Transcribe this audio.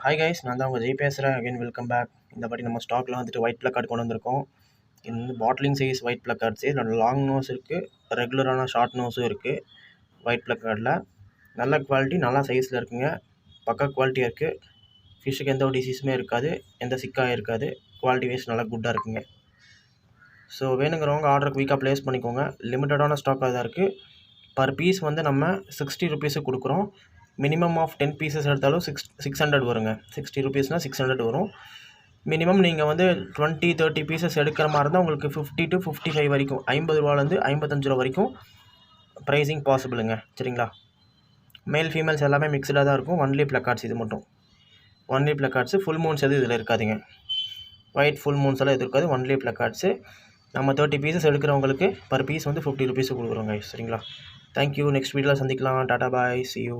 Hi guys, நான் தான் உங்கள் ஜெய் பேசுகிறேன். Again welcome back. இந்த வாட்டி நம்ம ஸ்டாக்கில் வந்துட்டு ஒயிட் பிளக்கார்ட் கொண்டு வந்திருக்கோம். இது வந்து பாட்லிங் சைஸ் ஒயிட் பிளக்கார்ட்ஸு. இதில் லாங் நோஸ் இருக்குது, ரெகுலரான ஷார்ட் நோஸும் இருக்குது. ஒயிட் பிளக்கார்டில் நல்ல குவாலிட்டி, நல்லா சைஸில் இருக்குங்க. பக்கா குவாலிட்டியாக இருக்குது. ஃபிஷ்ஷுக்கு எந்த ஒரு டிசீஸுமே இருக்காது, எந்த சிக்காக இருக்காது. குவாலிட்டி வைஸ் நல்லா குட்டாக இருக்குங்க. ஸோ வேணுங்கிறவங்க ஆர்டர் குயிக்காக ப்ளேஸ் பண்ணிக்கோங்க. லிமிட்டடான ஸ்டாக்காக தான் இருக்குது. பர் பீஸ் வந்து நம்ம 60 ருபீஸுக்கு கொடுக்குறோம். மினிமம் ஆஃப் 10 பீசஸ் எடுத்தாலும் 600 வருங்க. 60 ருபீஸ்னால் 600 வரும். மினிமம் நீங்கள் வந்து 20-30 பீசஸ் எடுக்கிற மாதிரி இருந்தால் உங்களுக்கு 50 to 55 வரைக்கும், 50 ரூபாலேருந்து 55 ரூபா வரைக்கும் ப்ரைஸிங் பாசிபிளுங்க. சரிங்களா? மேல் ஃபீமேல்ஸ் எல்லாமே மிக்சடாக தான் இருக்கும். ஒன்லி பிளக்கார்ட்ஸ் இது மட்டும். ஒன்லி பிளக்கார்ட்ஸு. ஃபுல் மூன்ஸ் எதுவும் இதில் இருக்காதுங்க. ஒயிட் ஃபுல் மூன்ஸ் எல்லாம் எதுவும் இருக்காது. ஒன்லி பிளக்கார்ட்ஸு. நம்ம 30 பீசஸ் எடுக்கிறவங்களுக்கு பர் பீஸ் வந்து 50 ருபீஸுக்கு கொடுக்குறோங்க. சரிங்களா? தேங்க்யூ. நெக்ஸ்ட் வீடியோவில் சந்திக்கலாம். டாடா பாய். see you.